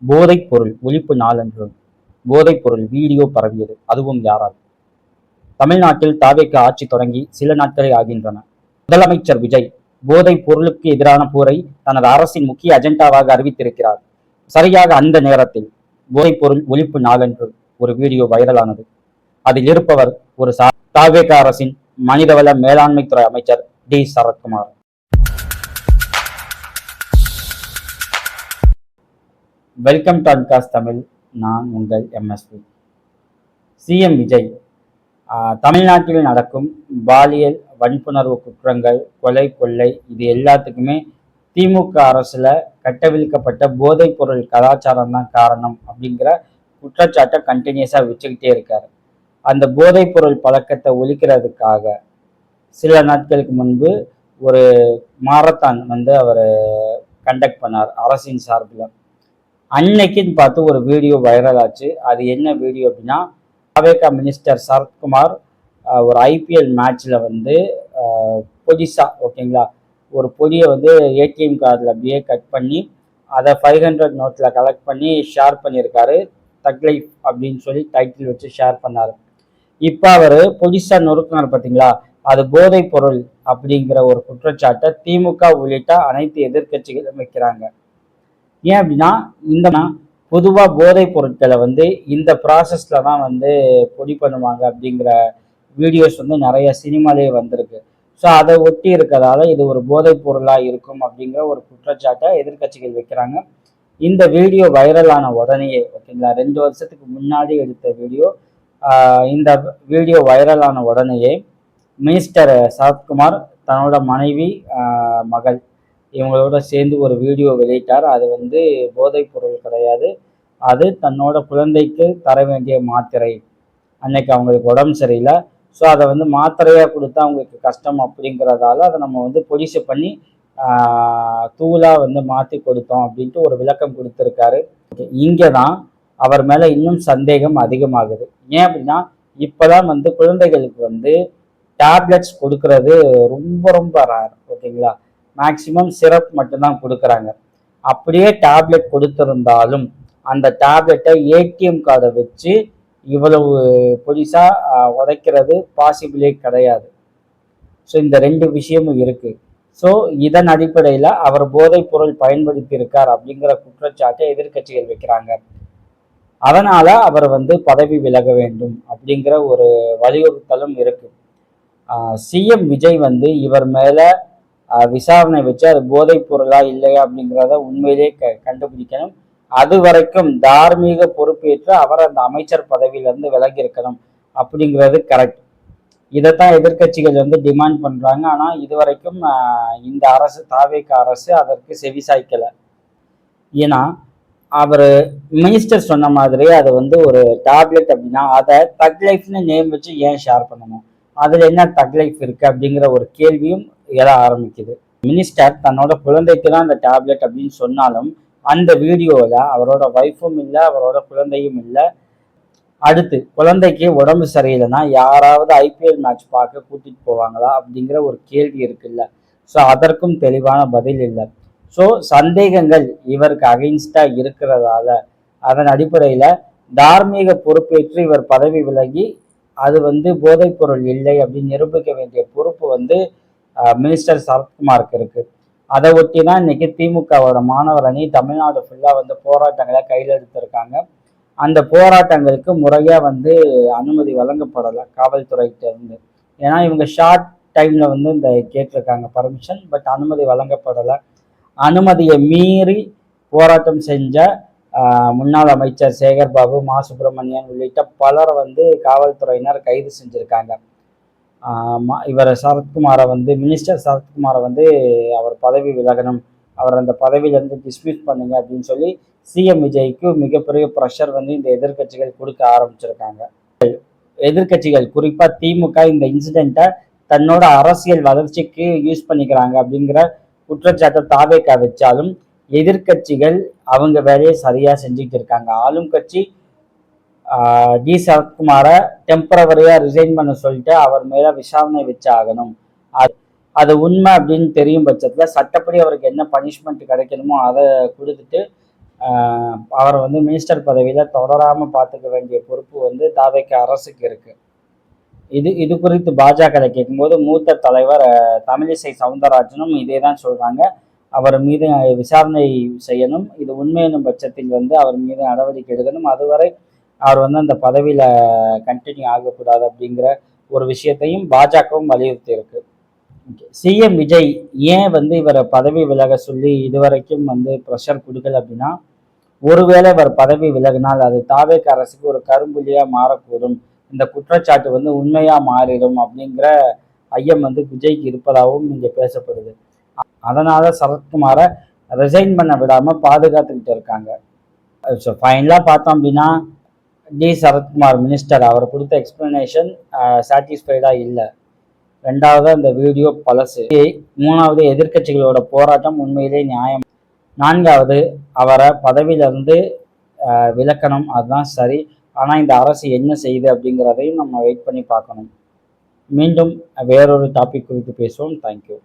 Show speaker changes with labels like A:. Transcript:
A: போதைப் பொருள் ஒழிப்பு நாளன்று போதைப் பொருள் வீடியோ பரவியது. அதுவும் யாரால்? தமிழ்நாட்டில் தாவேக ஆட்சி தொடங்கி சில நாட்களே ஆகின்றன. முதலமைச்சர் விஜய் போதைப் பொருளுக்கு எதிரான போரை தனது அரசின் முக்கிய அஜெண்டாவாக அறிவித்திருக்கிறார். சரியாக அந்த நேரத்தில் போதைப் பொருள் ஒழிப்பு நாளன்று ஒரு வீடியோ வைரலானது. அதில் இருப்பவர் ஒரு தாவேக அரசின் மனிதவள மேலாண்மை துறை அமைச்சர் T Sarathkumar. Welcome to Uncast Tamil. நான் உங்கள் எம்எஸ்வி. சிஎம் விஜய் தமிழ்நாட்டில் நடக்கும் பாலியல் வன்புணர்வு குற்றங்கள், கொலை, கொள்ளை இது எல்லாத்துக்குமே திமுக அரசுல கட்டவிழ்க்கப்பட்ட போதைப் பொருள் கலாச்சாரம் தான் காரணம் அப்படிங்கிற குற்றச்சாட்டை கண்டினியூஸா வச்சுக்கிட்டே இருக்காரு. அந்த போதைப் பொருள் பழக்கத்தை ஒழிக்கிறதுக்காக சில நாட்களுக்கு முன்பு ஒரு மாரத்தான் அவர் கண்டக்ட் பண்ணார் அரசின் சார்பில். அன்னைக்குன்னு பார்த்து ஒரு வீடியோ வைரல் ஆச்சு. அது என்ன வீடியோ அப்படின்னா, தாவேகா மினிஸ்டர் சரத்குமார் ஒரு ஐபிஎல் மேட்ச்ல பொடிசா ஓகேங்களா, ஒரு பொடியை ஏடிஎம் கார்டில் அப்படியே கட் பண்ணி அதை 500 நோட்டில் கலெக்ட் பண்ணி ஷேர் பண்ணியிருக்காரு. தக் லைஃப் அப்படின்னு சொல்லி டைட்டில் வச்சு ஷேர் பண்ணாரு. இப்போ அவர் பொடிசா நொறுக்குனார் பார்த்தீங்களா, அது போதைப் பொருள் அப்படிங்கிற ஒரு குற்றச்சாட்டை திமுக உள்ளிட்ட அனைத்து எதிர்கட்சிகளும் வைக்கிறாங்க. ஏன் அப்படின்னா, இந்த பொதுவாக போதைப் பொருட்களை இந்த ப்ராசஸ்ல தான் பொடி பண்ணுவாங்க அப்படிங்கிற வீடியோஸ் நிறைய சினிமாலே வந்திருக்கு. ஸோ அதை ஒட்டி இருக்கிறதால இது ஒரு போதைப் பொருளாக இருக்கும் அப்படிங்கிற ஒரு குற்றச்சாட்டை எதிர்கட்சிகள் வைக்கிறாங்க. இந்த வீடியோ வைரலான உடனேயே ஓகேங்களா, 2 வருஷத்துக்கு முன்னாடி எடுத்த வீடியோ, இந்த வீடியோ வைரலான உடனேயே மினிஸ்டர் சரத்குமார் தன்னோட மனைவி, மகள் இவங்களோட சேர்ந்து ஒரு வீடியோ வெளியிட்டார். அது போதைப் பொருள் கிடையாது, அது தன்னோட குழந்தைக்கு தர வேண்டிய மாத்திரை. அன்னைக்கு அவங்களுக்கு உடம்பு சரியில்லை, ஸோ அதை மாத்திரையாக கொடுத்தா அவங்களுக்கு கஷ்டம் அப்படிங்கிறதால அதை நம்ம பொடிசு பண்ணி தூளாக மாற்றி கொடுத்தோம் அப்படின்ட்டு ஒரு விளக்கம் கொடுத்துருக்காரு. இங்கே தான் அவர் மேலே இன்னும் சந்தேகம் அதிகமாகுது. ஏன் அப்படின்னா, இப்போதான் குழந்தைகளுக்கு டேப்லெட்ஸ் கொடுக்கறது ரொம்ப ரொம்ப ரேர் ஓகேங்களா. மேக்சிமம் சிரப் மட்டும்தான் கொடுக்குறாங்க. அப்படியே டேப்லெட் கொடுத்திருந்தாலும் அந்த டேப்லெட்டை ஏடிஎம் கார்டை வச்சு இவ்வளவு பொடிசா உடைக்கிறது பாசிபிளே கிடையாது. ஸோ இந்த 2 விஷயமும் இருக்கு. ஸோ இதன் அடிப்படையில் அவர் போதைப் பொருள் பயன்படுத்தி இருக்கார் அப்படிங்கிற குற்றச்சாட்டை எதிர்கட்சிகள் வைக்கிறாங்க. அதனால அவர் பதவி விலக வேண்டும் அப்படிங்கிற ஒரு வலியுறுத்தலும் இருக்கு. சிஎம் விஜய் இவர் மேல விசாரணை வச்சு அது போதைப் பொருளா இல்லையா அப்படிங்கிறத உண்மையிலே கண்டுபிடிக்கணும். அது வரைக்கும் தார்மீக பொறுப்பேற்று அவர் அந்த அமைச்சர் பதவியிலிருந்து விலகி இருக்கணும் அப்படிங்கிறது கரெக்ட். இதைத்தான் எதிர்கட்சிகள் டிமாண்ட் பண்றாங்க. ஆனா இது வரைக்கும் இந்த அரசு, தாவேக அரசு அதற்கு செவிசாய்க்கல. ஏன்னா அவர் மினிஸ்டர் சொன்ன மாதிரி அது ஒரு டேப்லெட் அப்படின்னா அதை தக் லைஃப்னு நேம் வச்சு ஏன் ஷேர் பண்ணணும், அதுல என்ன தக் லைஃப் இருக்கு அப்படிங்கிற ஒரு கேள்வியும் எழ ஆரம்பிக்குது. மினிஸ்டர் தன்னோட குழந்தைக்கு தான் அந்த டேப்லெட் அப்படின்னு சொன்னாலும் அந்த வீடியோவில் அவரோட ஒய்ஃபும் இல்லை, அவரோட குழந்தையும் இல்லை. அடுத்து குழந்தைக்கு உடம்பு சரியில்லைன்னா யாராவது ஐபிஎல் மேட்ச் பார்க்க கூட்டிட்டு போவாங்களா அப்படிங்கிற ஒரு கேள்வி இருக்குல்ல. ஸோ அதற்கும் தெளிவான பதில் இல்லை. ஸோ சந்தேகங்கள் இவருக்கு அகைன்ஸ்டா இருக்கிறதால அதன் அடிப்படையில் தார்மீக பொறுப்பேற்று இவர் பதவி விலகி அது போதைப் பொருள் இல்லை அப்படின்னு நிரூபிக்க வேண்டிய பொறுப்பு மினிஸ்டர் சரத்குமாருக்கு இருக்கு. அதை ஒட்டி தான் இன்னைக்கு திமுகவோட மாணவர் அணி தமிழ்நாடு ஃபுல்லா போராட்டங்களை கையில் எடுத்திருக்காங்க. அந்த போராட்டங்களுக்கு முறையா அனுமதி வழங்கப்படலை காவல்துறைகிட்ட இருந்து. ஏன்னா இவங்க ஷார்ட் டைம்ல இந்த கேட்டிருக்காங்க பர்மிஷன், பட் அனுமதி வழங்கப்படலை. அனுமதியை மீறி போராட்டம் செஞ்ச முன்னாள் அமைச்சர் சேகர் பாபு, மா சுப்பிரமணியன் உள்ளிட்ட பலரை காவல்துறையினர் கைது செஞ்சிருக்காங்க. இவர் சரத்குமாரை மினிஸ்டர் சரத்குமாரை அவர் பதவி விலகணும், அவர் அந்த பதவியிலிருந்து டிஸ்மிஸ் பண்ணுங்க அப்படின்னு சொல்லி சிஎம் விஜய்க்கு மிகப்பெரிய ப்ரெஷர் இந்த எதிர்கட்சிகள் கொடுக்க ஆரம்பிச்சிருக்காங்க. எதிர்கட்சிகள் குறிப்பா திமுக இந்த இன்சிடென்ட்டை தன்னோட அரசியல் வளர்ச்சிக்கு யூஸ் பண்ணிக்கிறாங்க அப்படிங்கிற குற்றச்சாட்டை தாவேகா வச்சாலும் எதிர்கட்சிகள் அவங்க வேலையை சரியா செஞ்சுட்டு இருக்காங்க. ஆளும் கட்சி டி சரத்குமாரை டெம்பரவரியா ரிசைன் பண்ண சொல்லிட்டு அவர் மேல விசாரணை வச்சு ஆகணும். அது உண்மை அப்படின்னு தெரியும் பட்சத்துல சட்டப்படி அவருக்கு என்ன பனிஷ்மெண்ட் கிடைக்கணுமோ அதை கொடுத்துட்டு அவரை வந்து மினிஸ்டர் பதவியில் தொடராமல் பார்த்துக்க வேண்டிய பொறுப்பு வந்து தாவேக்கா அரசுக்கு இருக்குது. இது குறித்து பாஜக கேட்கும்போது மூத்த தலைவர் தமிழிசை சவுந்தரராஜனும் இதே தான் சொல்கிறாங்க. அவர் மீது விசாரணை செய்யணும், இது உண்மையினும் பட்சத்தில் வந்து அவர் மீது நடவடிக்கை எடுக்கணும், அதுவரை அவர் வந்து அந்த பதவியில் கண்டினியூ ஆகக்கூடாது அப்படிங்கிற ஒரு விஷயத்தையும் பாஜகவும் வலியுறுத்தி இருக்கு. சிஎம் விஜய் ஏன் வந்து இவரை பதவி விலக சொல்லி இதுவரைக்கும் வந்து ப்ரெஷர் கொடுக்கல அப்படின்னா, ஒருவேளை இவர் பதவி விலகினால் அது தாவேக அரசுக்கு ஒரு கரும்புள்ளியா மாறக்கூடும், இந்த குற்றச்சாட்டு வந்து உண்மையா மாறிடும் அப்படிங்கிற ஐயம் வந்து விஜய்க்கு இருப்பதாகவும் இங்கே பேசப்படுது. அதனால சரத்குமாரை ரிசைன் பண்ண விடாம பாதுகாத்துக்கிட்டு இருக்காங்க. ஸோ ஃபைனலாக பார்த்தோம் அப்படின்னா சரத்குமார் மினிஸ்டர் அவர் கொடுத்த எக்ஸ்பிளனேஷன் சாட்டிஸ்ஃபைடாக இல்லை. ரெண்டாவது அந்த வீடியோ பழசு. மூணாவது எதிர்கட்சிகளோட போராட்டம் உண்மையிலே நியாயம். நான்காவது அவரை பதவியிலிருந்து விலக்கணும், அதுதான் சரி. ஆனால் இந்த அரசு என்ன செய்யுது அப்படிங்கிறதையும் நம்ம வெயிட் பண்ணி பார்க்கணும். மீண்டும் வேறொரு டாபிக் குறித்து பேசுவோம். தேங்க்யூ.